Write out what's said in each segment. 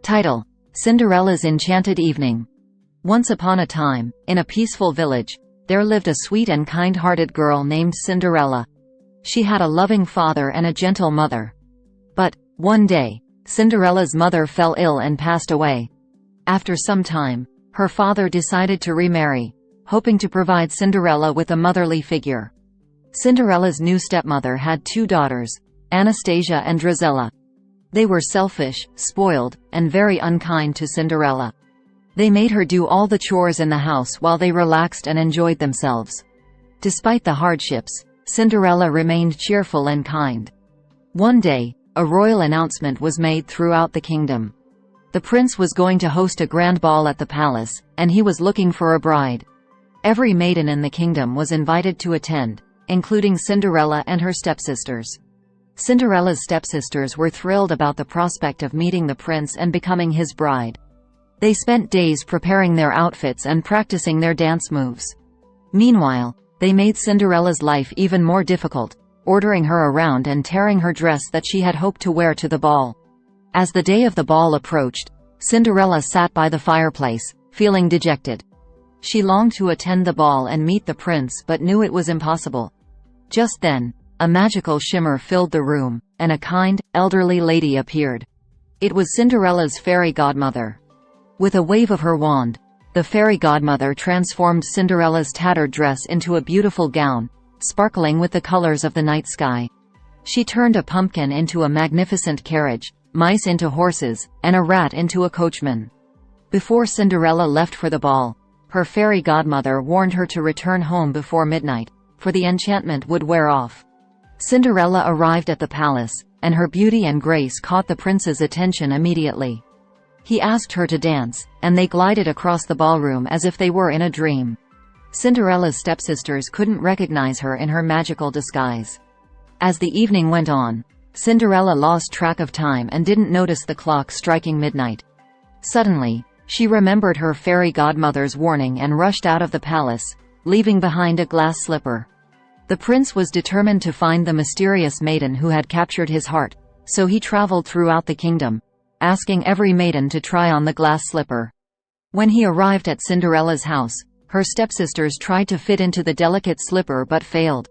Title: Cinderella's Enchanted Evening. Once upon a time, in a peaceful village, there lived a sweet and kind-hearted girl named Cinderella. She had a loving father and a gentle mother. But, one day, Cinderella's mother fell ill and passed away. After some time, her father decided to remarry, hoping to provide Cinderella with a motherly figure. Cinderella's new stepmother had 2 daughters, Anastasia and Drizella. They were selfish, spoiled, and very unkind to Cinderella. They made her do all the chores in the house while they relaxed and enjoyed themselves. Despite the hardships, Cinderella remained cheerful and kind. One day, a royal announcement was made throughout the kingdom. The prince was going to host a grand ball at the palace, and he was looking for a bride. Every maiden in the kingdom was invited to attend, including Cinderella and her stepsisters. Cinderella's stepsisters were thrilled about the prospect of meeting the prince and becoming his bride. They spent days preparing their outfits and practicing their dance moves. Meanwhile, they made Cinderella's life even more difficult, ordering her around and tearing her dress that she had hoped to wear to the ball. As the day of the ball approached, Cinderella sat by the fireplace, feeling dejected. She longed to attend the ball and meet the prince but knew it was impossible. Just then, a magical shimmer filled the room, and a kind, elderly lady appeared. It was Cinderella's fairy godmother. With a wave of her wand, the fairy godmother transformed Cinderella's tattered dress into a beautiful gown, sparkling with the colors of the night sky. She turned a pumpkin into a magnificent carriage, mice into horses, and a rat into a coachman. Before Cinderella left for the ball, her fairy godmother warned her to return home before midnight, for the enchantment would wear off. Cinderella arrived at the palace, and her beauty and grace caught the prince's attention immediately. He asked her to dance, and they glided across the ballroom as if they were in a dream. Cinderella's stepsisters couldn't recognize her in her magical disguise. As the evening went on, Cinderella lost track of time and didn't notice the clock striking midnight. Suddenly, she remembered her fairy godmother's warning and rushed out of the palace, leaving behind a glass slipper. The prince was determined to find the mysterious maiden who had captured his heart, so he traveled throughout the kingdom, asking every maiden to try on the glass slipper. When he arrived at Cinderella's house, her stepsisters tried to fit into the delicate slipper but failed.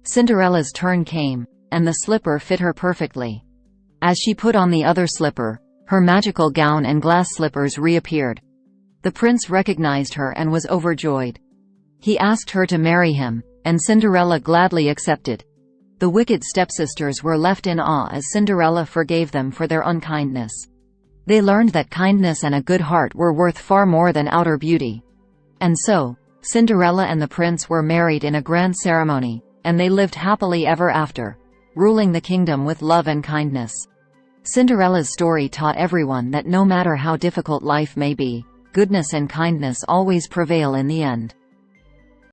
Cinderella's turn came, and the slipper fit her perfectly. As she put on the other slipper, her magical gown and glass slippers reappeared. The prince recognized her and was overjoyed. He asked her to marry him, and Cinderella gladly accepted. The wicked stepsisters were left in awe as Cinderella forgave them for their unkindness. They learned that kindness and a good heart were worth far more than outer beauty. And so, Cinderella and the prince were married in a grand ceremony, and they lived happily ever after, ruling the kingdom with love and kindness. Cinderella's story taught everyone that no matter how difficult life may be, goodness and kindness always prevail in the end.